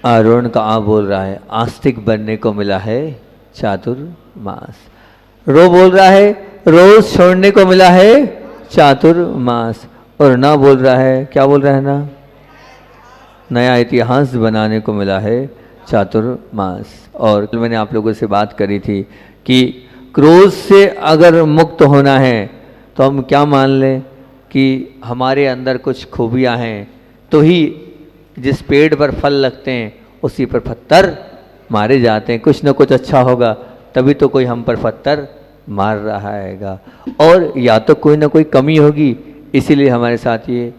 अरुण कहाँ बोल रहा है आस्तिक बनने को मिला है चातुर्मास। रो बोल रहा है रोज छोड़ने को मिला है चातुर्मास। और ना बोल रहा है, क्या बोल रहा है ना, नया इतिहास बनाने को मिला है चातुर्मास। और कल मैंने आप लोगों से बात करी थी कि क्रोध से अगर मुक्त होना है तो हम क्या मान लें कि हमारे अंदर कुछ खूबियां हैं, तो ही जिस पेड़ पर फल लगते हैं उसी पर पत्थर मारे जाते हैं। कुछ न कुछ अच्छा होगा तभी तो कोई हम पर पत्थर मार रहा हैगा, और या तो कोई ना कोई कमी होगी, इसीलिए हमारे साथ ये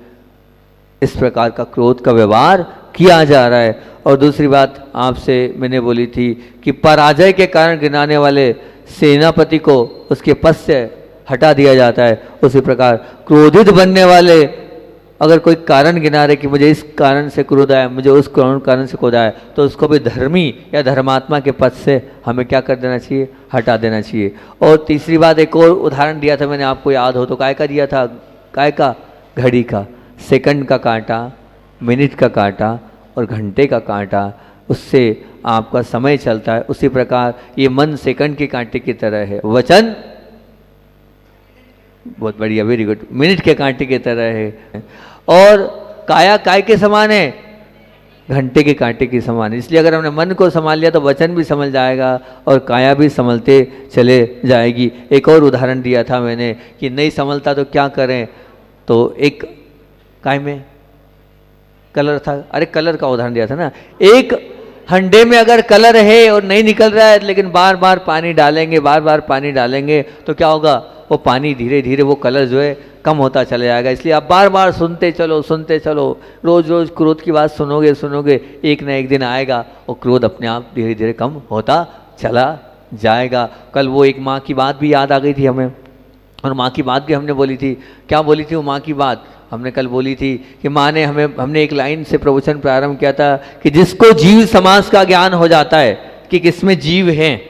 इस प्रकार का क्रोध का व्यवहार किया जा रहा है। और दूसरी बात आपसे मैंने बोली थी कि पराजय के कारण गिनाने वाले सेनापति को उसके पद से हटा दिया जाता है, उसी प्रकार क्रोधित बनने वाले अगर कोई कारण गिना रहे कि मुझे इस कारण से क्रोध आया, मुझे उस कारण से क्रोध आया, तो उसको भी धर्मी या धर्मात्मा के पद से हमें क्या कर देना चाहिए, हटा देना चाहिए। और तीसरी बात एक और उदाहरण दिया था मैंने, आपको याद हो तो, काय का दिया था, काय का, घड़ी का, सेकंड का कांटा, मिनट का कांटा और घंटे का कांटा, उससे आपका समय चलता है। उसी प्रकार ये मन सेकंड के कांटे की तरह है, वचन, बहुत बढ़िया, वेरी गुड, मिनट के कांटे की तरह है, और काया काय के समान है, घंटे के कांटे के समान है। इसलिए अगर हमने मन को संभाल लिया तो वचन भी संभल जाएगा और काया भी संभलते चले जाएगी। एक और उदाहरण दिया था मैंने कि नहीं संभलता तो क्या करें, तो एक काय में कलर था, अरे कलर का उदाहरण दिया था ना, एक हंडे में अगर कलर है और नहीं निकल रहा है, लेकिन बार बार पानी डालेंगे, बार बार पानी डालेंगे, तो क्या होगा, वो पानी धीरे धीरे वो कलर जो है कम होता चला जाएगा। इसलिए आप बार बार सुनते चलो, रोज रोज क्रोध की बात सुनोगे, एक ना एक दिन आएगा और क्रोध अपने आप धीरे धीरे कम होता चला जाएगा। कल वो एक माँ की बात भी याद आ गई थी हमें, और माँ की बात भी हमने बोली थी। क्या बोली थी वो माँ की बात, हमने कल बोली थी कि माँ ने हमने एक लाइन से प्रवचन प्रारंभ किया था कि जिसको जीव समास का ज्ञान हो जाता है कि किसमें जीव हैं,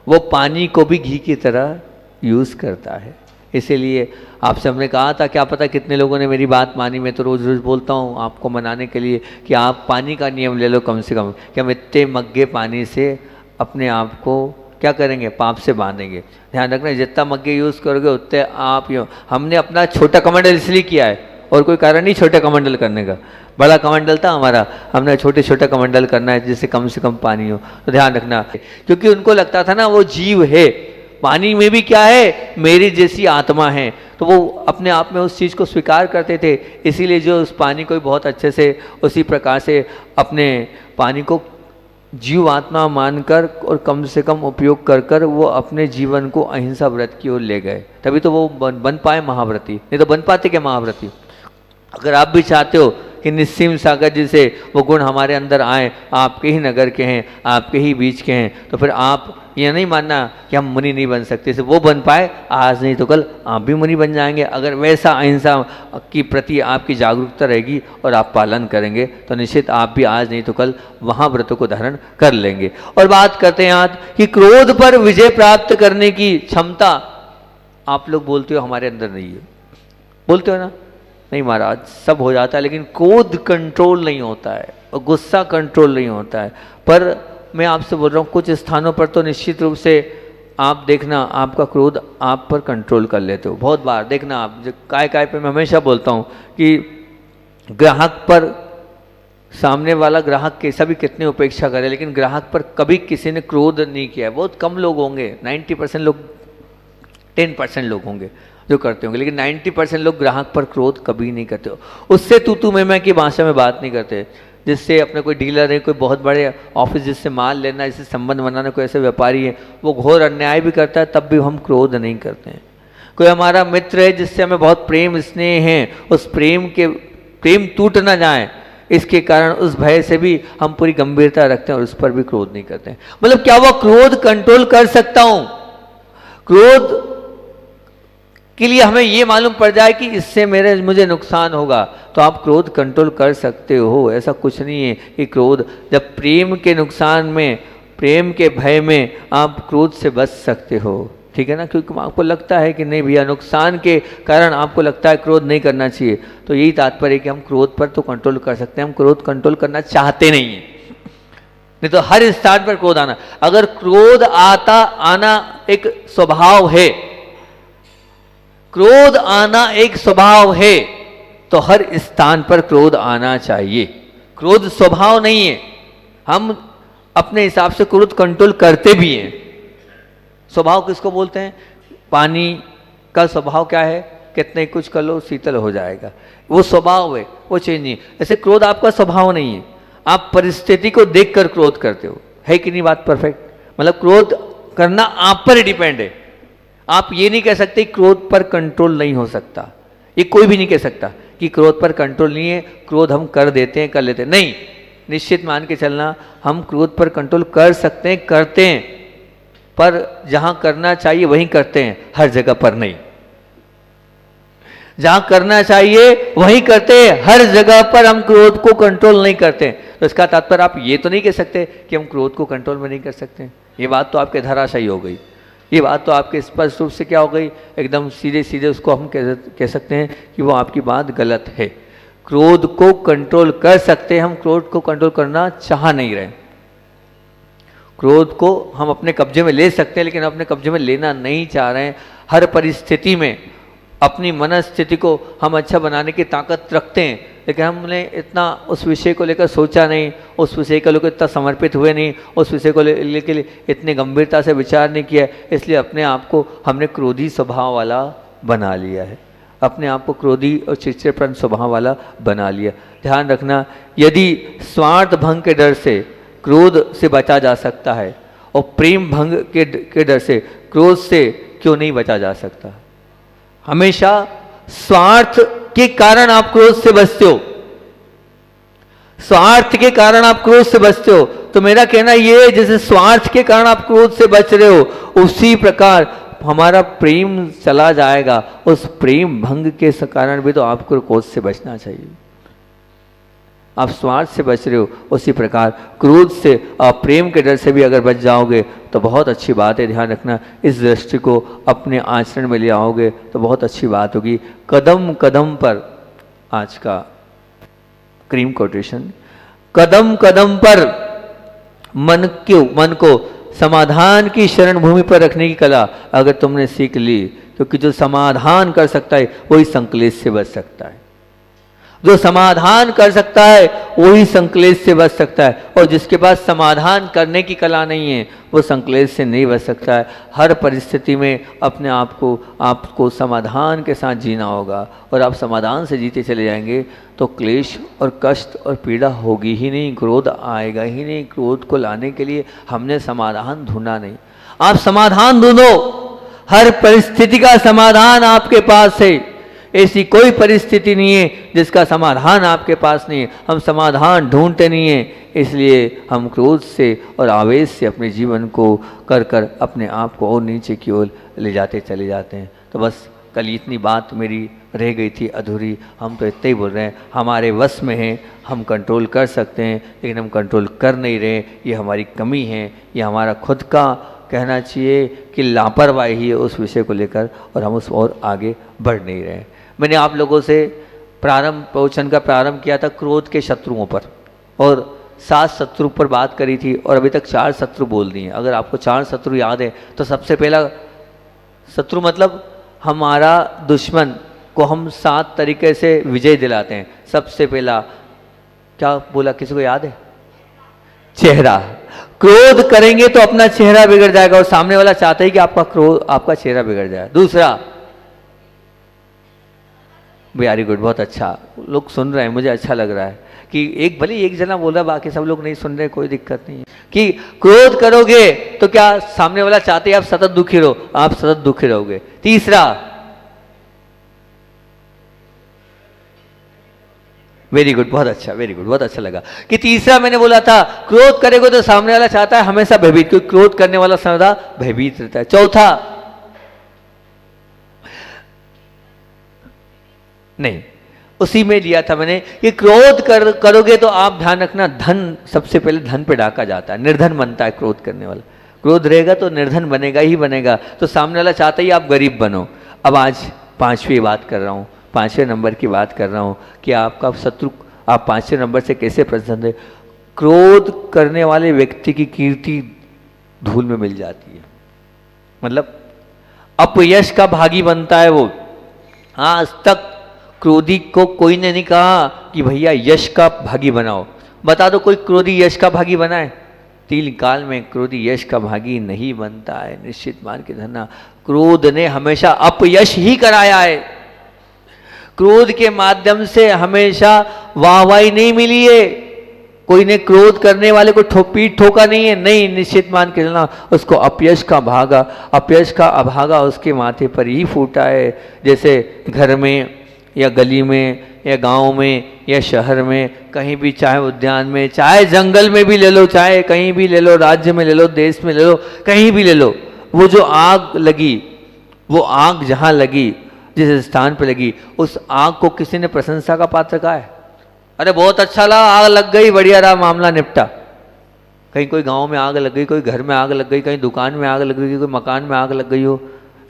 वो पानी को भी घी की तरह यूज़ करता है। इसीलिए आपसे हमने कहा था, क्या पता कितने लोगों ने मेरी बात मानी। मैं तो रोज़ रोज़ बोलता हूँ आपको मनाने के लिए कि आप पानी का नियम ले लो कम से कम, कि हम इतने मग्गे पानी से अपने आप को क्या करेंगे, पाप से बांधेंगे। ध्यान रखना, जितना मग्गे यूज़ करोगे उतने आप हमने अपना छोटा कमंडल इसलिए किया है, और कोई कारण नहीं छोटा कमंडल करने का, बड़ा कमंडल था हमारा, हमने छोटा कमंडल करना है जिससे कम से कम पानी हो। तो ध्यान रखना, क्योंकि उनको लगता था ना वो जीव है, पानी में भी क्या है, मेरी जैसी आत्मा है, तो वो अपने आप में उस चीज़ को स्वीकार करते थे। इसीलिए जो उस पानी को बहुत अच्छे से उसी प्रकार से अपने पानी को जीव आत्मा मानकर और कम से कम उपयोग कर कर वो अपने जीवन को अहिंसा व्रत की ओर ले गए, तभी तो वो बन पाए महाव्रती, नहीं तो बन पाते क्या महाव्रती। अगर आप भी चाहते हो कि निस्सीम सागर जी से वो गुण हमारे अंदर आए, आपके ही नगर के हैं, आपके ही बीच के हैं, तो फिर आप ये नहीं मानना कि हम मुनि नहीं बन सकते। से वो बन पाए आज, नहीं तो कल आप भी मुनि बन जाएंगे। अगर वैसा अहिंसा की प्रति आपकी जागरूकता रहेगी और आप पालन करेंगे तो निश्चित आप भी आज नहीं तो कल वहाँ व्रतों को धारण कर लेंगे। और बात करते हैं आज कि क्रोध पर विजय प्राप्त करने की क्षमता आप लोग बोलते हो हमारे अंदर नहीं है, बोलते हो ना, नहीं महाराज सब हो जाता है, लेकिन क्रोध कंट्रोल नहीं होता है और गुस्सा कंट्रोल नहीं होता है। पर मैं आपसे बोल रहा हूँ कुछ स्थानों पर तो निश्चित रूप से आप देखना आपका क्रोध आप पर कंट्रोल कर लेते हो। बहुत बार देखना आप, काय पे मैं हमेशा बोलता हूँ कि ग्राहक पर, सामने वाला ग्राहक कैसा भी कितनी उपेक्षा करे, लेकिन ग्राहक पर कभी किसी ने क्रोध नहीं किया है। बहुत कम लोग होंगे, 90% लोग, 10% लोग होंगे जो करते होंगे, लेकिन 90% लोग ग्राहक पर क्रोध कभी नहीं करते हो। उससे तू मैं की भाषा में बात नहीं करते। जिससे अपने कोई डीलर है, कोई बहुत बड़े ऑफिस जिससे माल लेना, जिससे संबंध बनाना, कोई ऐसे व्यापारी है, वो घोर अन्याय भी करता है तब भी हम क्रोध नहीं करते हैं। कोई हमारा मित्र है जिससे हमें बहुत प्रेम स्नेह है, उस प्रेम टूट ना जाए इसके कारण उस भय से भी हम पूरी गंभीरता रखते हैं और उस पर भी क्रोध नहीं करते हैं। मतलब क्या वो क्रोध कंट्रोल कर सकता हूं, क्रोध के लिए हमें ये मालूम पड़ जाए कि इससे मुझे नुकसान होगा तो आप क्रोध कंट्रोल कर सकते हो। ऐसा कुछ नहीं है कि क्रोध, जब प्रेम के नुकसान में, प्रेम के भय में आप क्रोध से बच सकते हो, ठीक है ना। क्योंकि आपको लगता है कि नहीं भैया नुकसान के कारण आपको लगता है क्रोध नहीं करना चाहिए, तो यही तात्पर्य है कि हम क्रोध पर तो कंट्रोल कर सकते हैं, हम क्रोध कंट्रोल करना चाहते नहीं हैं। नहीं तो हर स्थान पर क्रोध आना। अगर क्रोध आना एक स्वभाव है, क्रोध आना एक स्वभाव है, तो हर स्थान पर क्रोध आना चाहिए। क्रोध स्वभाव नहीं है, हम अपने हिसाब से क्रोध कंट्रोल करते भी हैं। स्वभाव किसको बोलते हैं? पानी का स्वभाव क्या है? कितने कुछ कर लो शीतल हो जाएगा, वो स्वभाव है, वो चेंज नहीं। ऐसे क्रोध आपका स्वभाव नहीं है, आप परिस्थिति को देखकर क्रोध करते हो। है कि नहीं बात परफेक्ट? मतलब क्रोध करना आप पर डिपेंड है। आप ये नहीं कह सकते क्रोध पर कंट्रोल नहीं हो सकता, ये कोई भी नहीं कह सकता कि क्रोध पर कंट्रोल नहीं है, क्रोध हम कर देते हैं, कर लेते हैं। नहीं, निश्चित मान के चलना, हम क्रोध पर कंट्रोल कर सकते हैं, करते हैं, पर जहां करना चाहिए वहीं करते हैं, हर जगह पर नहीं। जहां करना चाहिए वहीं करते हैं, हर जगह पर हम क्रोध को कंट्रोल नहीं करते। तो इसका तात्पर्य आप ये तो नहीं कह सकते कि हम क्रोध को कंट्रोल में नहीं कर सकते। ये बात तो आपके धराशायी हो गई, ये बात तो आपके स्पष्ट रूप से क्या हो गई, एकदम सीधे सीधे उसको हम कह सकते हैं कि वो आपकी बात गलत है। क्रोध को कंट्रोल कर सकते हैं, हम क्रोध को कंट्रोल करना चाह नहीं रहे। क्रोध को हम अपने कब्जे में ले सकते हैं, लेकिन अपने कब्जे में लेना नहीं चाह रहे हैं। हर परिस्थिति में अपनी मनस्थिति को हम अच्छा बनाने की ताकत रखते हैं, लेकिन हमने इतना उस विषय को लेकर सोचा नहीं, उस विषय को लेकर इतना समर्पित हुए नहीं, उस विषय को लेकर इतनी गंभीरता से विचार नहीं किया, इसलिए अपने आप को हमने क्रोधी स्वभाव वाला बना लिया है, अपने आप को क्रोधी और चिड़चिड़पन स्वभाव वाला बना लिया। ध्यान रखना, यदि स्वार्थ भंग के डर से क्रोध से बचा जा सकता है और प्रेम भंग के डर से क्रोध से क्यों नहीं बचा जा सकता? हमेशा स्वार्थ के कारण आप क्रोध से बचते हो, स्वार्थ के कारण आप क्रोध से बचते हो। तो मेरा कहना यह है, जैसे स्वार्थ के कारण आप क्रोध से बच रहे हो, उसी प्रकार हमारा प्रेम चला जाएगा, उस प्रेम भंग के कारण भी तो आपको क्रोध से बचना चाहिए। आप स्वार्थ से बच रहे हो, उसी प्रकार क्रोध से और प्रेम के डर से भी अगर बच जाओगे तो बहुत अच्छी बात है। ध्यान रखना, इस दृष्टि को अपने आचरण में ले आओगे तो बहुत अच्छी बात होगी। कदम कदम पर, आज का क्रीम कोटेशन, कदम कदम पर मन को समाधान की शरण भूमि पर रखने की कला अगर तुमने सीख ली, क्योंकि जो समाधान कर सकता है वही संकलेश से बच सकता है, जो समाधान कर सकता है वही संकलेश से बच सकता है, और जिसके पास समाधान करने की कला नहीं है वो संकलेश से नहीं बच सकता है। हर परिस्थिति में अपने आपको समाधान के साथ जीना होगा, और आप समाधान से जीते चले जाएंगे तो क्लेश और कष्ट और पीड़ा होगी ही नहीं, क्रोध आएगा ही नहीं। क्रोध को लाने के लिए हमने समाधान ढूंढा नहीं, आप समाधान ढूंढो, हर परिस्थिति का समाधान आपके पास है। ऐसी कोई परिस्थिति नहीं है जिसका समाधान आपके पास नहीं है, हम समाधान ढूंढते नहीं हैं, इसलिए हम क्रोध से और आवेश से अपने जीवन को कर अपने आप को और नीचे की ओर ले जाते चले जाते हैं। तो बस कल इतनी बात मेरी रह गई थी अधूरी, हम तो इतना ही बोल रहे हैं, हमारे वश में है, हम कंट्रोल कर सकते हैं, लेकिन हम कंट्रोल कर नहीं रहे, ये हमारी कमी है, ये हमारा खुद का कहना चाहिए कि लापरवाही है उस विषय को लेकर, और हम उस और आगे बढ़ नहीं रहे। मैंने आप लोगों से प्रवचन का प्रारंभ किया था क्रोध के शत्रुओं पर, और 7 शत्रु पर बात करी थी, और अभी तक 4 शत्रु बोल दिए। अगर आपको 4 शत्रु याद है तो सबसे पहला शत्रु मतलब हमारा दुश्मन को हम 7 तरीके से विजय दिलाते हैं। सबसे पहला क्या बोला, किसी को याद है? चेहरा। क्रोध करेंगे तो अपना चेहरा बिगड़ जाएगा, और सामने वाला चाहता है कि आपका चेहरा बिगड़ जाए। दूसरा, वेरी गुड, बहुत अच्छा, लोग सुन रहे हैं, मुझे अच्छा लग रहा है कि एक जना बोल रहा, बाकी सब लोग नहीं सुन रहे, कोई दिक्कत नहीं है। कि क्रोध करोगे तो क्या सामने वाला चाहते हैं आप सतत दुखी रहो, आप सतत दुखी रहोगे। तीसरा, वेरी गुड, बहुत अच्छा, वेरी गुड, बहुत अच्छा लगा कि तीसरा मैंने बोला था, क्रोध करेगा तो सामने वाला चाहता है हमेशा भयभीत, क्योंकि क्रोध करने वाला सदा भयभीत रहता है। चौथा, नहीं, उसी में लिया था मैंने कि क्रोध करोगे तो आप ध्यान रखना, धन सबसे पहले धन पे डाका जाता है, निर्धन बनता है क्रोध करने वाला। क्रोध रहेगा तो निर्धन बनेगा ही बनेगा, तो सामने वाला चाहता ही आप गरीब बनो। अब आज 5वीं बात कर रहा हूँ, 5वें नंबर की बात कर रहा हूँ कि आपका शत्रु, आप 5वें नंबर से कैसे प्रसन्न है। क्रोध करने वाले व्यक्ति की कीर्ति धूल में मिल जाती है, मतलब अपयश का भागी बनता है वो। आज तक क्रोधी को कोई ने नहीं कहा कि भैया यश का भागी बनाओ। बता दो कोई क्रोधी यश का भागी बना है? तीन काल में क्रोधी यश का भागी नहीं बनता है, निश्चित मान के धरना। क्रोध ने हमेशा अपयश ही कराया है। क्रोध के माध्यम से हमेशा वाहवाही नहीं मिली है। कोई ने क्रोध करने वाले को पीठ ठोका नहीं है, नहीं, निश्चित मान के चलना उसको अपयश का भागा, अपयश का अभागा उसके माथे पर ही फूटा है। जैसे घर में या गली में या गांव में या शहर में, कहीं भी, चाहे उद्यान में, चाहे जंगल में भी ले लो, चाहे कहीं भी ले लो, राज्य में ले लो, देश में ले लो, कहीं भी ले लो, वो जो आग लगी, वो आग जहाँ लगी, जिस स्थान पर लगी, उस आग को किसी ने प्रशंसा का पात्र कहा है? अरे बहुत अच्छा लगा, आग लग गई, बढ़िया रहा, मामला निपटा। कहीं कोई गांव में आग लग गई, कोई घर में आग लग गई, कहीं दुकान में आग लग गई, कोई मकान में आग लग गई हो,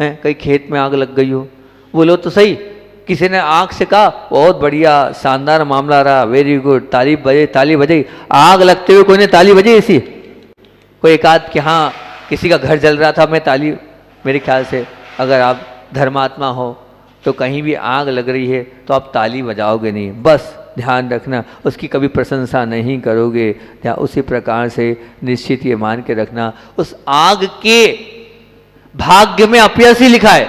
हैं, कहीं खेत में आग लग गई हो, बोलो तो सही। किसी ने आग से कहा बहुत बढ़िया, शानदार मामला रहा, वेरी गुड, ताली बजे, ताली बजे। आग लगते हुए कोई ने ताली बजी ऐसी? कोई एक आध कि हाँ किसी का घर जल रहा था, मैं ताली, मेरे ख्याल से अगर आप धर्मात्मा हो तो कहीं भी आग लग रही है तो आप ताली बजाओगे नहीं, बस ध्यान रखना उसकी कभी प्रशंसा नहीं करोगे। या उसी प्रकार से निश्चित ये मान के रखना उस आग के भाग्य में अपयश ही लिखा है,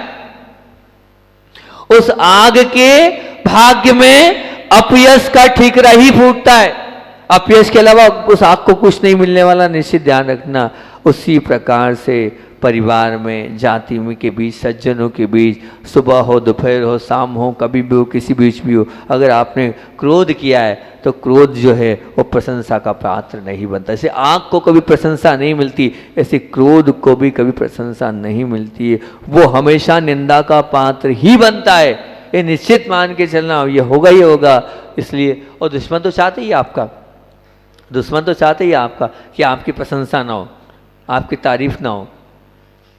उस आग के भाग्य में अपयश का ठीकरा ही फूटता है, अपयश के अलावा उस आग को कुछ नहीं मिलने वाला, निश्चित ध्यान रखना। उसी प्रकार से परिवार में, जाति में के बीच, सज्जनों के बीच, सुबह हो, दोपहर हो, शाम हो, कभी भी हो, किसी बीच भी हो, अगर आपने क्रोध किया है तो क्रोध जो है वो प्रशंसा का पात्र नहीं बनता। ऐसे आग को कभी प्रशंसा नहीं मिलती, ऐसे क्रोध को भी कभी प्रशंसा नहीं मिलती है, वो हमेशा निंदा का पात्र ही बनता है। ये निश्चित मान के चलना, ये होगा ही होगा। इसलिए, और दुश्मन तो चाहते ही आपका, दुश्मन तो चाहते ही आपका कि आपकी प्रशंसा ना हो, आपकी तारीफ ना हो,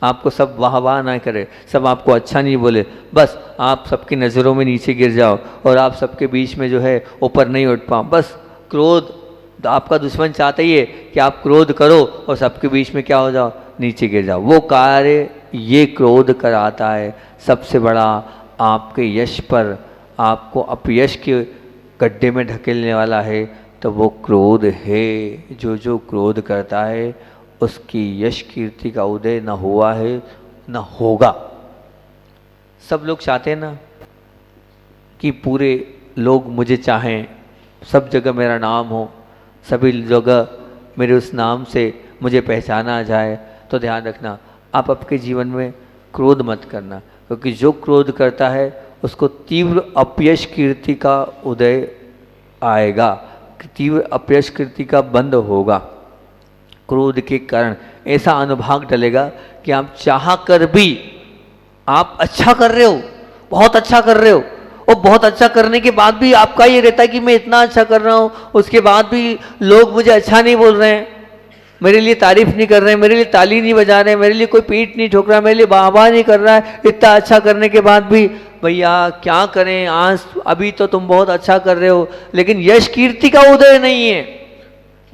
आपको सब वाह वाह ना करे, सब आपको अच्छा नहीं बोले, बस आप सबकी नज़रों में नीचे गिर जाओ और आप सबके बीच में जो है ऊपर नहीं उठ पाओ। बस क्रोध, आपका दुश्मन चाहता ही है कि आप क्रोध करो और सबके बीच में क्या हो जाओ, नीचे गिर जाओ। वो कार्य ये क्रोध कराता है। सबसे बड़ा आपके यश पर आपको अपयश के गड्ढे में ढकेलने वाला है तो वो क्रोध है। जो क्रोध करता है उसकी यश कीर्ति का उदय न हुआ है न होगा। सब लोग चाहते हैं ना कि पूरे लोग मुझे चाहें, सब जगह मेरा नाम हो, सभी जगह मेरे उस नाम से मुझे पहचाना जाए। तो ध्यान रखना आप आपके जीवन में क्रोध मत करना, क्योंकि जो क्रोध करता है उसको तीव्र अपयश कीर्ति का उदय आएगा, तीव्र अपयश कीर्ति का बंद होगा। क्रोध के कारण ऐसा अनुभाग डलेगा कि आप चाह कर भी, आप अच्छा कर रहे हो, बहुत अच्छा कर रहे हो, और बहुत अच्छा करने के बाद भी आपका ये रहता है कि मैं इतना अच्छा कर रहा हूँ, उसके बाद भी लोग मुझे अच्छा नहीं बोल रहे हैं, मेरे लिए तारीफ नहीं कर रहे हैं, मेरे लिए ताली नहीं बजा रहे हैं, मेरे लिए कोई पीठ नहीं ठोक रहा है, मेरे लिए वाह नहीं कर रहा है, इतना अच्छा करने के बाद भी। भैया क्या करें, आज अभी तो तुम बहुत अच्छा कर रहे हो, लेकिन यश कीर्ति का उदय नहीं है।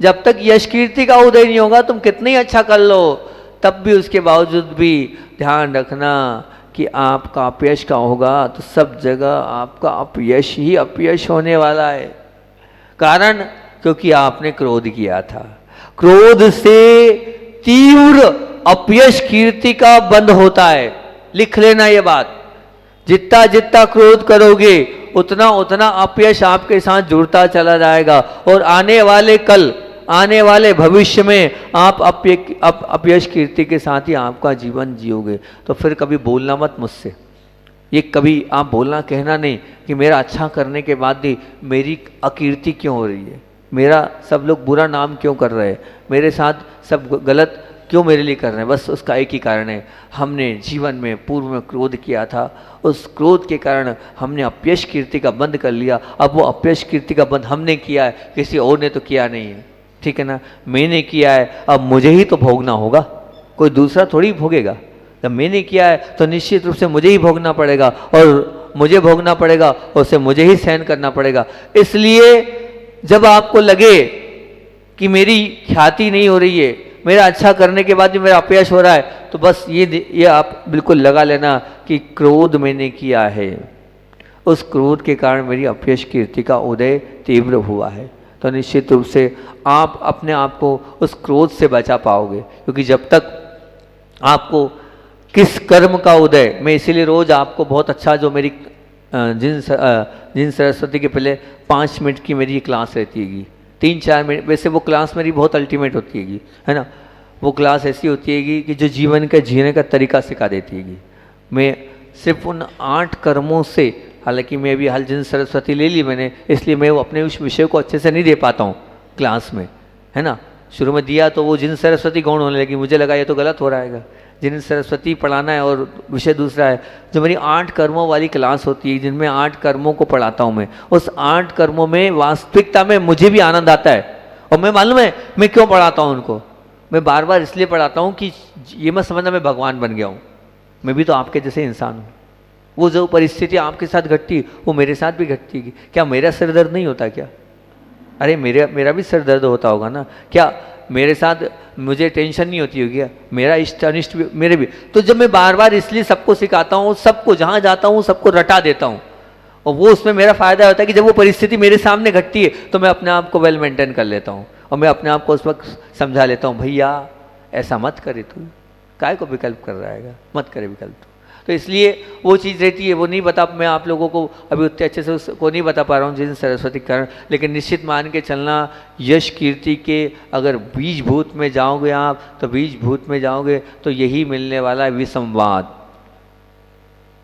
जब तक यश कीर्ति का उदय नहीं होगा, तुम कितना ही अच्छा कर लो, तब भी उसके बावजूद भी ध्यान रखना कि आपका अपयश का होगा तो सब जगह आपका अपयश ही अपयश होने वाला है। कारण क्योंकि आपने क्रोध किया था। क्रोध से तीव्र अपयश कीर्ति का बंद होता है। लिख लेना ये बात, जितना जितना क्रोध करोगे उतना उतना अपयश आपके साथ जुड़ता चला जाएगा, और आने वाले कल, आने वाले भविष्य में आप अपयश कीर्ति के साथ ही आपका जीवन जियोगे। तो फिर कभी बोलना मत मुझसे, ये कभी आप बोलना कहना नहीं कि मेरा अच्छा करने के बाद भी मेरी अकीर्ति क्यों हो रही है, मेरा सब लोग बुरा नाम क्यों कर रहे हैं, मेरे साथ सब गलत क्यों मेरे लिए कर रहे हैं। बस उसका एक ही कारण है, हमने जीवन में पूर्व में क्रोध किया था, उस क्रोध के कारण हमने अपयश कीर्ति का बंद कर लिया। अब वो अपयश कीर्ति का बंद हमने किया है, किसी और ने तो किया नहीं है, ठीक है ना, मैंने किया है, अब मुझे ही तो भोगना होगा, कोई दूसरा थोड़ी भोगेगा। जब मैंने किया है तो निश्चित रूप से मुझे ही भोगना पड़ेगा, और मुझे भोगना पड़ेगा उसे मुझे ही सहन करना पड़ेगा। इसलिए जब आपको लगे कि मेरी ख्याति नहीं हो रही है, मेरा अच्छा करने के बाद भी मेरा अपयश हो रहा है, तो बस ये आप बिल्कुल लगा लेना कि क्रोध मैंने किया है, उस क्रोध के कारण मेरी अपयश कीर्ति का उदय तीव्र हुआ है। तो निश्चित रूप से आप अपने आप को उस क्रोध से बचा पाओगे, क्योंकि जब तक आपको किस कर्म का उदय, मैं इसीलिए रोज आपको बहुत अच्छा जो मेरी जिन सरस्वती के पहले 5 मिनट की मेरी क्लास रहती है, 3-4 मिनट, वैसे वो क्लास मेरी बहुत अल्टीमेट होती है ना। वो क्लास ऐसी होती है कि जो जीवन का जीने का तरीका सिखा देती है। मैं सिर्फ उन 8 कर्मों से, हालांकि मैं अभी हाल जिन सरस्वती ले ली मैंने, इसलिए मैं अपने उस विषय को अच्छे से नहीं दे पाता हूँ क्लास में, है ना। शुरू में दिया तो वो जिन सरस्वती गौण होने लगी, मुझे लगा ये तो गलत हो रहा है, जिन सरस्वती पढ़ाना है और विषय दूसरा है। जो मेरी 8 कर्मों वाली क्लास होती है, जिनमें 8 कर्मों को पढ़ाता हूँ मैं, उस 8 कर्मों में वास्तविकता में मुझे भी आनंद आता है। और मैं मालूम है मैं क्यों पढ़ाता हूँ उनको, मैं बार बार इसलिए पढ़ाता हूँ कि ये मत समझना मैं भगवान बन गया हूँ, मैं भी तो आपके जैसे इंसान हूँ। वो जो परिस्थिति आपके साथ घटती है वो मेरे साथ भी घटती है। क्या मेरा सिर दर्द नहीं होता क्या? अरे मेरा भी सिर दर्द होता होगा ना। क्या मेरे साथ मुझे टेंशन नहीं होती होगी? मेरा इष्ट अनिष्ट भी मेरे भी। तो जब मैं बार बार इसलिए सबको सिखाता हूँ, सबको जहाँ जाता हूँ सबको रटा देता हूँ, और वो उसमें मेरा फायदा होता है कि जब वो परिस्थिति मेरे सामने घटती है तो मैं अपने आप को वेल मेंटेन कर लेता हूँ, और मैं अपने आप को उस वक्त समझा लेता हूँ, भैया ऐसा मत करे, तू काय को विकल्प कर रहा है, मत करे विकल्प। तो इसलिए वो चीज़ रहती है, वो नहीं बता, मैं आप लोगों को अभी उतने अच्छे से उसको नहीं बता पा रहा हूँ जिन सरस्वती के कारण। लेकिन निश्चित मान के चलना, यश कीर्ति के अगर बीज भूत में जाओगे आप, तो बीज भूत में जाओगे तो यही मिलने वाला है विसंवाद।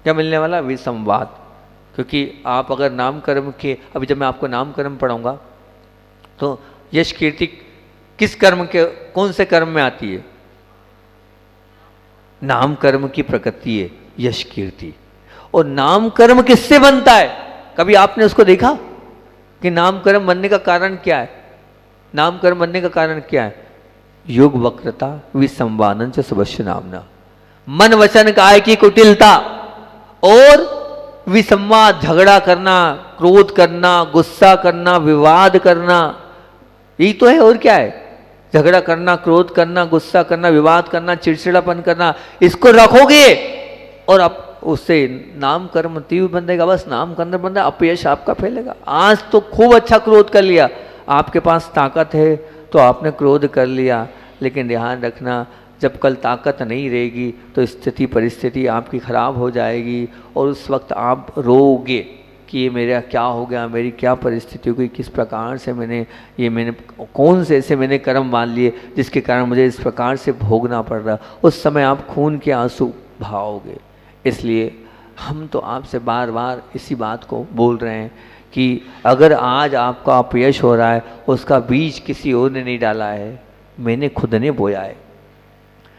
क्या मिलने वाला? विसंवाद। क्योंकि आप अगर नाम कर्म के, अभी जब मैं आपको नाम कर्म पढ़ाऊँगा तो यश कीर्ति किस कर्म के, कौन से कर्म में आती है? नाम कर्म की प्रकृति है यश कीर्ति। और नाम कर्म किससे बनता है? कभी आपने उसको देखा कि नाम कर्म बनने का कारण क्या है? नाम कर्म बनने का कारण क्या है? युग वक्रता विसंवादन च सुभस्य नामना, मन वचन काय की कुटिलता और विसंवाद, झगड़ा करना, क्रोध करना, गुस्सा करना, विवाद करना, यही तो है। और क्या है? झगड़ा करना, क्रोध करना, गुस्सा करना, विवाद करना, चिड़चिड़ापन करना, इसको रखोगे और अब उससे नाम कर्म तीव्र बंधेगा। बस नाम कर्म बंधा, अपयश आपका फैलेगा। आज तो खूब अच्छा क्रोध कर लिया, आपके पास ताकत है तो आपने क्रोध कर लिया, लेकिन ध्यान रखना जब कल ताकत नहीं रहेगी तो स्थिति परिस्थिति आपकी खराब हो जाएगी, और उस वक्त आप रोओगे कि ये मेरा क्या हो गया, मेरी क्या परिस्थिति हो गई, किस प्रकार से मैंने कौन से ऐसे मैंने कर्म मान लिए जिसके कारण मुझे इस प्रकार से भोगना पड़ रहा। उस समय आप खून के आंसू बहाओगे। इसलिए हम तो आपसे बार बार इसी बात को बोल रहे हैं कि अगर आज आपका अपयश हो रहा है, उसका बीज किसी और ने नहीं डाला है, मैंने खुद ने बोया है,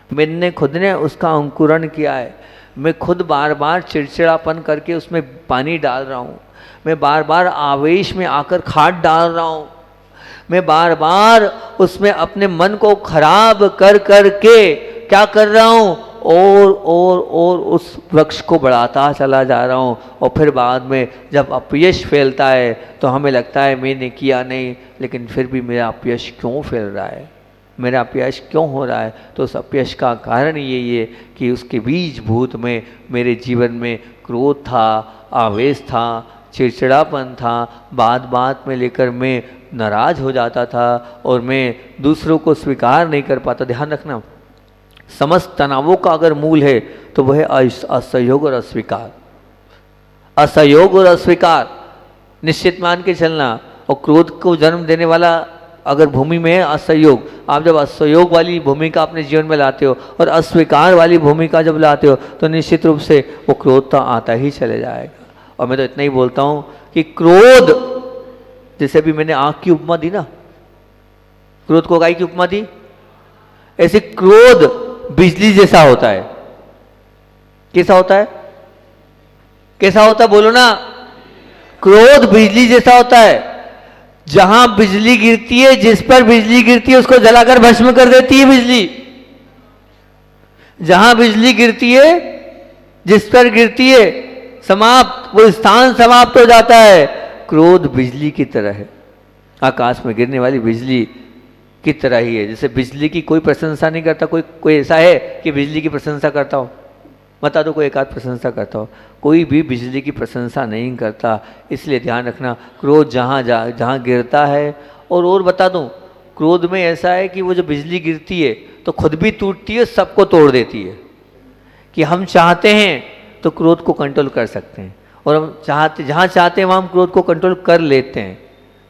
मैंने खुद ने उसका अंकुरण किया है। मैं खुद बार बार चिड़चिड़ापन करके उसमें पानी डाल रहा हूँ, मैं बार बार आवेश में आकर खाद डाल रहा हूँ, मैं बार बार उसमें अपने मन को खराब कर कर के क्या कर रहा हूँ, और उस वृक्ष को बढ़ाता चला जा रहा हूँ। और फिर बाद में जब अपयश फैलता है तो हमें लगता है मैंने किया नहीं, लेकिन फिर भी मेरा अपयश क्यों फैल रहा है, मेरा अपयश क्यों हो रहा है? तो उस अपयश का कारण यही है कि उसके बीज भूत में मेरे जीवन में क्रोध था, आवेश था, चिड़चिड़ापन था, बात बात में लेकर मैं नाराज हो जाता था और मैं दूसरों को स्वीकार नहीं कर पाता। ध्यान रखना, समस्त तनावों का अगर मूल है तो वह है असहयोग और अस्वीकार। असहयोग और अस्वीकार निश्चित मान के चलना। और क्रोध को जन्म देने वाला अगर भूमि में है असहयोग, आप जब असहयोग वाली भूमिका अपने जीवन में लाते हो और अस्वीकार वाली भूमिका जब लाते हो तो निश्चित रूप से वो क्रोध तो आता ही चले जाएगा। और मैं तो इतना ही बोलता हूँ कि क्रोध, जैसे भी मैंने आँख की उपमा दी ना, क्रोध को गाय की उपमा दी, ऐसे क्रोध बिजली जैसा होता है। कैसा होता है? कैसा होता है बोलो ना? क्रोध बिजली जैसा होता है। जहां बिजली गिरती है, जिस पर बिजली गिरती है उसको जलाकर भस्म कर देती है बिजली। जहां बिजली गिरती है, जिस पर गिरती है, समाप्त, वो स्थान समाप्त हो जाता है। क्रोध बिजली की तरह है, आकाश में गिरने वाली बिजली की तरह ही है। जैसे बिजली की कोई प्रशंसा नहीं करता, कोई ऐसा है कि बिजली की प्रशंसा करता हो? बता दो कोई एक आध प्रशंसा करता हो? कोई भी बिजली की प्रशंसा नहीं करता। इसलिए ध्यान रखना, क्रोध जहाँ गिरता है। और बता दूं, क्रोध में ऐसा है कि वो जो बिजली गिरती है तो खुद भी टूटती है, सबको तोड़ देती है। कि हम चाहते हैं तो क्रोध को कंट्रोल कर सकते हैं, और हम जहाँ चाहते हैं वहाँ हम क्रोध को कंट्रोल कर लेते हैं।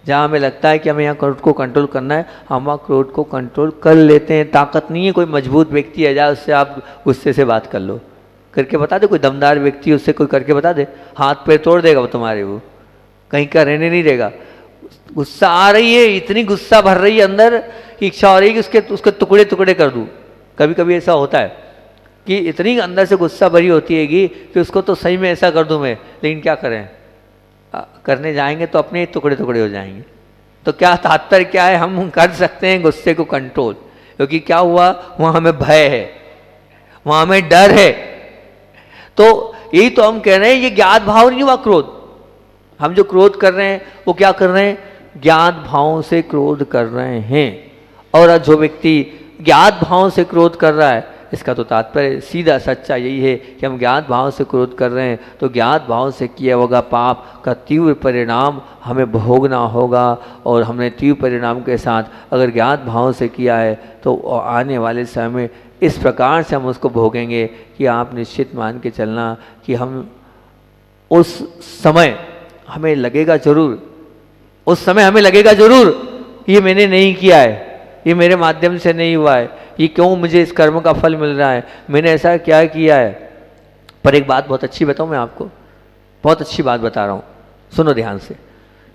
जहाँ हमें लगता है कि हमें यहाँ क्रोध को कंट्रोल करना है, हम वहाँ क्रोध को कंट्रोल कर लेते हैं। ताकत नहीं है कोई मजबूत व्यक्ति है जाए उससे आप गुस्से से बात कर लो, करके बता दे। कोई दमदार व्यक्ति उससे कोई करके बता दे, हाथ पैर तोड़ देगा वो तुम्हारे, वो कहीं का रहने नहीं देगा। गुस्सा आ रही है, इतनी गुस्सा भर रही है अंदर कि इच्छा हो रही है कि उसके टुकड़े टुकड़े कर दूँ। कभी कभी ऐसा होता है कि इतनी अंदर से गुस्सा भरी होती है कि उसको तो सही में ऐसा कर दूं मैं, लेकिन क्या करें, करने जाएंगे तो अपने टुकड़े टुकड़े हो जाएंगे। तो क्या तात्पर्य क्या है, हम कर सकते हैं गुस्से को कंट्रोल, क्योंकि क्या हुआ, वहाँ हमें भय है, वहाँ हमें डर है। तो यही तो हम कह रहे हैं, ये ज्ञात भाव नहीं हुआ क्रोध। हम जो क्रोध कर रहे हैं वो क्या कर रहे हैं, ज्ञात भावों से क्रोध कर रहे हैं। और जो व्यक्ति ज्ञात भाव से क्रोध कर रहा है, इसका तो तात्पर्य सीधा सच्चा यही है कि हम ज्ञात भाव से क्रोध कर रहे हैं, तो ज्ञात भाव से किया होगा पाप का तीव्र परिणाम हमें भोगना होगा। और हमने तीव्र परिणाम के साथ अगर ज्ञात भाव से किया है तो आने वाले समय में इस प्रकार से हम उसको भोगेंगे कि आप निश्चित मान के चलना कि हम उस समय हमें लगेगा जरूर, उस समय हमें लगेगा जरूर ये मैंने नहीं किया है, ये मेरे माध्यम से नहीं हुआ है, ये क्यों मुझे इस कर्म का फल मिल रहा है, मैंने ऐसा क्या किया है। पर एक बात बहुत अच्छी बताऊं मैं आपको, बहुत अच्छी बात बता रहा हूं, सुनो ध्यान से।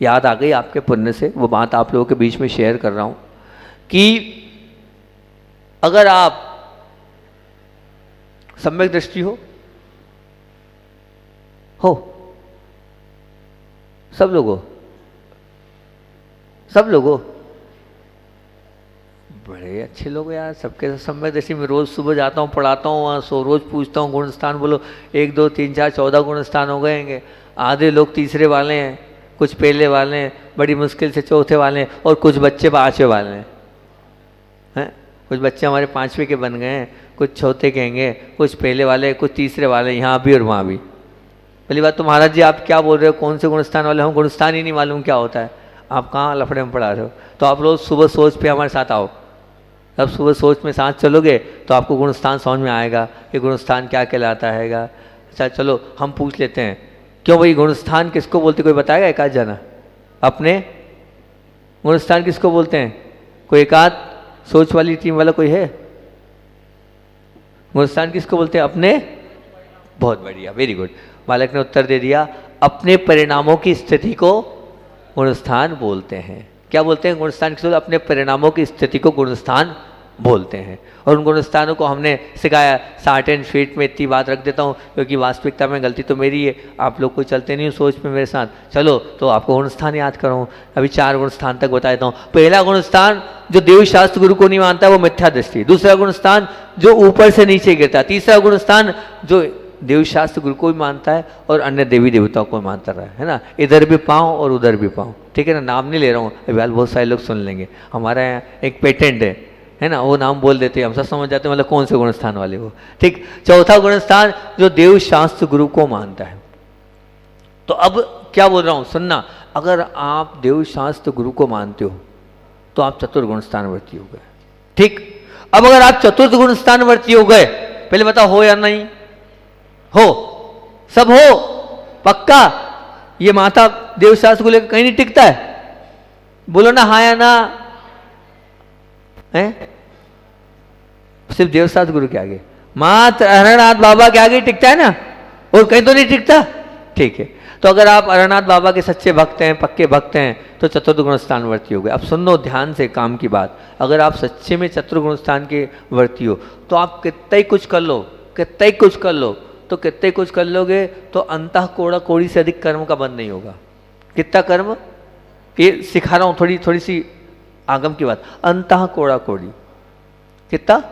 याद आ गई आपके पुण्य से, वो बात आप लोगों के बीच में शेयर कर रहा हूं कि अगर आप सम्यक दृष्टि हो सब लोगों बड़े अच्छे लोग यार, सबके सम्यक दृष्टि में रोज सुबह जाता हूँ, पढ़ाता हूँ वहाँ, सो रोज पूछता हूँ गुण स्थान बोलो, 1 2 3 4 14 गुण स्थान हो गएंगे। आधे लोग तीसरे वाले हैं, कुछ पहले वाले हैं, बड़ी मुश्किल से चौथे वाले हैं, और कुछ बच्चे 5वें वाले हैं। कुछ बच्चे हमारे 5वें के बन गए हैं, कुछ चौथे कहेंगे, कुछ पहले वाले, कुछ तीसरे वाले, यहाँ भी और वहाँ भी। पहली बात तो महाराज जी आप क्या बोल रहे हो, कौन से गुणस्थान वाले? हम गुणस्थान ही नहीं मालूम क्या होता है, आप कहाँ लफड़े में पढ़ा रहे हो? तो आप रोज सुबह सोच पे हमारे साथ आओ, अब सुबह सोच में साथ चलोगे तो आपको गुणस्थान समझ में आएगा कि गुणस्थान क्या कहलाता हैगा। अच्छा चलो हम पूछ लेते हैं, क्यों भाई गुणस्थान किसको बोलते, कोई बताएगा? एक आध जना अपने गुणस्थान किसको बोलते हैं? कोई एक आध सोच वाली टीम वाला कोई है? गुणस्थान किसको बोलते हैं? अपने। बहुत बढ़िया, वेरी गुड, बालक ने उत्तर दे दिया। अपने परिणामों की स्थिति को गुणस्थान बोलते हैं। क्या बोलते हैं? गुणस्थान किसको? अपने परिणामों की स्थिति को गुणस्थान बोलते हैं। और उन गुणस्थानों को हमने सिखाया, शॉर्ट एंड स्वीट में इतनी बात रख देता हूँ क्योंकि वास्तविकता में गलती तो मेरी है, आप लोग कोई चलते नहीं हो सोच में मेरे साथ। चलो तो आपको गुणस्थान याद कराऊँ, अभी 4 गुणस्थान तक बता देता हूँ। पहला गुणस्थान जो देवशास्त्र गुरु को नहीं मानता है वो मिथ्या दृष्टि। दूसरा गुणस्थान जो ऊपर से नीचे गिरता है। तीसरा गुणस्थान जो देवशास्त्र गुरु को भी मानता है और अन्य देवी देवताओं को मानता रहा है ना, इधर भी पाऊँ और उधर भी पाऊँ, ठीक है ना। नाम नहीं ले रहा हूँ, अभी बहुत सारे लोग सुन लेंगे, हमारा यहाँ एक पेटेंट है ना, वो नाम बोल देते हैं, हम सब समझ जाते हैं मतलब कौन से गुणस्थान वाले वो, ठीक। चौथा गुणस्थान जो देवशास्त्र गुरु को मानता है। तो अब क्या बोल रहा हूँ सुनना, अगर आप देवशास्त्र गुरु को मानते हो तो आप चतुर्थ गुणस्थानवर्ती हो गए, ठीक। अब अगर आप चतुर्थ गुणस्थानवर्ती हो गए, पहले बताओ हो या नहीं हो? सब हो पक्का? ये माता देवशास्त्र को लेकर कहीं नहीं टिकता है, बोलो ना हाँ या ना है? सिर्फ देवशास्त्र गुरु के आगे, मात्र अरहरनाथ बाबा के आगे टिकता है ना, और कहीं तो नहीं टिकता, ठीक है। तो अगर आप अरहरनाथ बाबा के सच्चे भक्त हैं, पक्के भक्त हैं, तो चतुर्थ गुणस्थान वर्ती हो गए। अब सुनो ध्यान से काम की बात, अगर आप सच्चे में चतुर्थ गुणस्थान के वर्ती हो तो आप कितना ही कुछ कर लो, कितना ही कुछ कर लो, तो कितने कुछ कर लोगे तो अंतः कोड़ा कोड़ी से अधिक कर्म का बंध नहीं होगा। कितना कर्म, ये सिखा रहा हूं, थोड़ी सी आगम की बात। अंतः कोड़ा कोड़ी, कितना?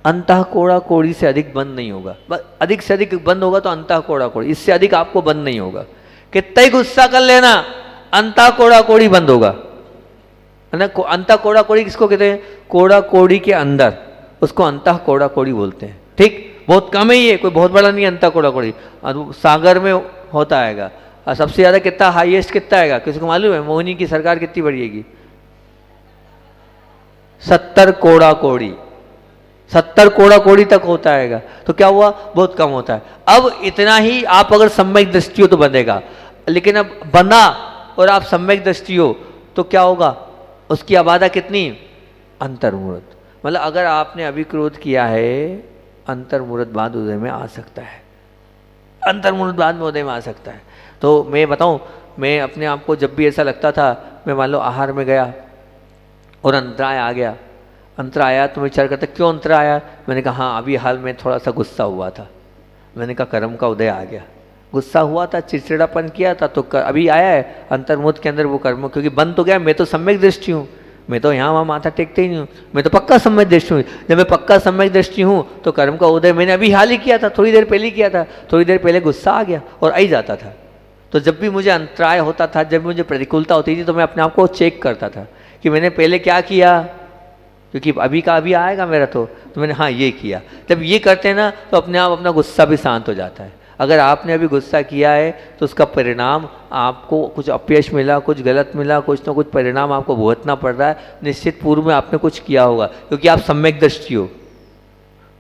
अंतः कोड़ा कोड़ी से अधिक बंद नहीं होगा, अधिक से अधिक बंद होगा तो अंतः कोड़ा कोड़ी, इससे अधिक आपको बंद नहीं होगा। कितना ही गुस्सा कर लेना, अंतः कोड़ा कोड़ी बंद होगा, है ना। अंतः कोड़ा कोड़ी किसको कहते हैं? कोड़ा कोड़ी के अंदर, उसको अंतः कोड़ा कोड़ी बोलते हैं। ठीक, बहुत कम है ये, कोई बहुत बड़ा नहीं है अंतः कोड़ा कोड़ी। सागर में होता आएगा। और सबसे ज्यादा कितना हाईएस्ट कितना आएगा किसी को मालूम है? मोहिनी की सरकार कितनी बढ़िएगी? 70 कोड़ा कोड़ी, 70 कोड़ा कोड़ी तक होता है। तो क्या हुआ? बहुत कम होता है। अब इतना ही आप अगर सम्यक दृष्टि हो तो बंधेगा, लेकिन अब बंधा और आप सम्यक दृष्टि हो तो क्या होगा? उसकी आबादा कितनी? अंतर्मुहूर्त। मतलब अगर आपने अभी क्रोध किया है, अंतर्मुहूर्त बाद उदय में आ सकता है, अंतर्मुहूर्त बाद में उदय में आ सकता है। तो मैं बताऊं, मैं अपने आप को जब भी ऐसा लगता था, मैं मान लो आहार में गया और अंतराय आ गया, अंतराय आया तो मैं विचार करता क्यों अंतराय आया? मैंने कहा हाँ अभी हाल में थोड़ा सा गुस्सा हुआ था, मैंने कहा कर्म का उदय आ गया, गुस्सा हुआ था, चिड़चिड़ापन किया था तो अभी आया है अंतर्मुहूर्त के अंदर वो कर्म, क्योंकि बंद तो गया। मैं तो सम्यक दृष्टि हूँ, मैं तो यहाँ वहाँ माथा टेकते ही नहीं हूँ, मैं तो पक्का सम्यक दृष्टि हूँ। जब मैं पक्का सम्यक दृष्टि हूँ तो कर्म का उदय मैंने अभी हाल ही किया था, थोड़ी देर पहले किया था, थोड़ी देर पहले गुस्सा आ गया और आई जाता था। तो जब भी मुझे अंतराय होता था, जब भी मुझे प्रतिकूलता होती थी, तो मैं अपने आप को चेक करता था कि मैंने पहले क्या किया, क्योंकि अभी का अभी आएगा मेरा तो मैंने हाँ ये किया। जब ये करते हैं ना तो अपने आप अपना गुस्सा भी शांत हो जाता है। अगर आपने अभी गुस्सा किया है तो उसका परिणाम आपको कुछ अपयश मिला, कुछ गलत मिला, कुछ ना कुछ परिणाम आपको भुगतना पड़ रहा है, निश्चित पूर्व में आपने कुछ किया होगा, क्योंकि आप सम्यक दृष्टि हो।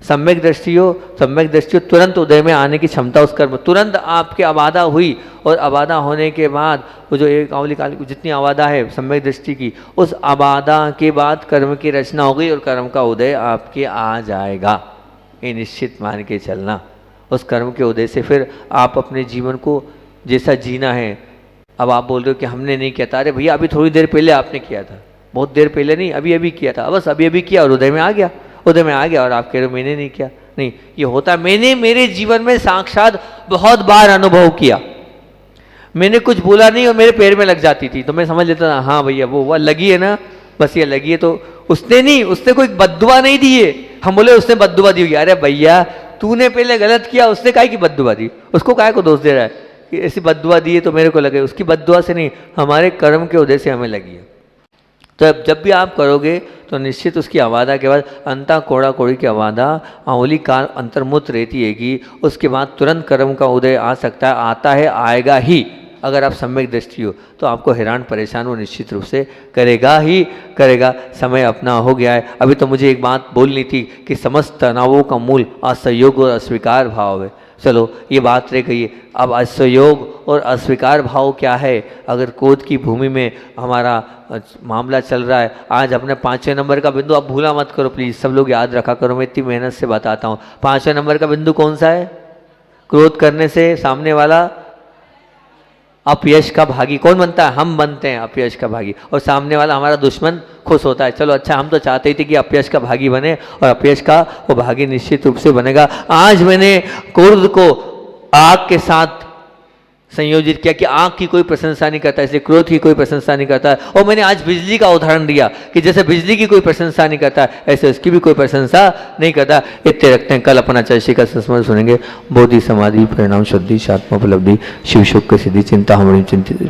सम्यक दृष्टि हो, सम्यक दृष्टि हो, तुरंत उदय में आने की क्षमता उस कर्म, तुरंत आपके आबादा हुई और आबादा होने के बाद वो जो एक कावली काली जितनी आबादा है सम्यक दृष्टि की, उस आबादा के बाद कर्म की रचना हो गई और कर्म का उदय आपके आ जाएगा। ये निश्चित मान के चलना। उस कर्म के उदय से फिर आप अपने जीवन को जैसा जीना है, अब आप बोल रहे हो कि हमने नहीं किया था, अरे भैया अभी थोड़ी देर पहले आपने किया था, बहुत देर पहले नहीं, अभी अभी किया था, बस अभी अभी किया और उदय में आ गया, उदय में आ गया। और आप कह रहे हो मैंने नहीं किया, नहीं, ये होता है। मैंने मेरे जीवन में साक्षात बहुत बार अनुभव किया, मैंने कुछ बोला नहीं और मेरे पैर में लग जाती थी तो मैं समझ लेता था हाँ भैया वो लगी है ना, बस ये लगी है। तो उसने नहीं, उसने कोई बद्दुआ नहीं दी है। हम बोले उसने बद्दुआ दी होगी, अरे भैया तूने पहले गलत किया, उसने काहे की बद्दुआ दी, उसको काहे को दोष दे रहा है कि ऐसी बद्दुआ दी है तो मेरे को लगे। उसकी बद्दुआ से नहीं, हमारे कर्म के उदय से हमें लगी है। तो जब भी आप करोगे तो निश्चित उसकी आवादा के बाद अंता कोड़ा कोड़ी की आवादा आंवली काल अंतर्मुत रहती है कि उसके बाद तुरंत कर्म का उदय आ सकता है, आता है, आएगा ही। अगर आप सम्यक दृष्टि हो तो आपको हैरान परेशान वो निश्चित रूप से करेगा ही करेगा। समय अपना हो गया है। अभी तो मुझे एक बात बोलनी थी कि समस्त तनावों का मूल असहयोग और अस्वीकार भाव है। चलो ये बात रह गई। अब असहयोग और अस्वीकार भाव क्या है? अगर क्रोध की भूमि में हमारा मामला चल रहा है, आज अपने 5वें नंबर का बिंदु आप भूला मत करो प्लीज़, सब लोग याद रखा करो, मैं इतनी मेहनत से बताता हूँ। 5वें नंबर का बिंदु कौन सा है? क्रोध करने से सामने वाला अपयश का भागी कौन बनता है? हम बनते हैं अपयश का भागी, और सामने वाला हमारा दुश्मन खुश होता है। चलो अच्छा, हम तो चाहते ही थे कि अपयश का भागी बने और अपयश का वो भागी निश्चित रूप से बनेगा। आज मैंने क्रोध को आग के साथ संयोजित किया कि आग की कोई प्रशंसा नहीं करता, इसलिए क्रोध की कोई प्रशंसा नहीं करता। और मैंने आज बिजली का उदाहरण दिया कि जैसे बिजली की कोई प्रशंसा नहीं करता, ऐसे उसकी भी कोई प्रशंसा नहीं करता। इतने रखते हैं, कल अपना चर्चा का संस्मरण सुनेंगे। बोधि समाधि परिणाम शुद्धि आत्मोपलब्धि शिव सुख सिद्धि चिंता हमारी चिंतित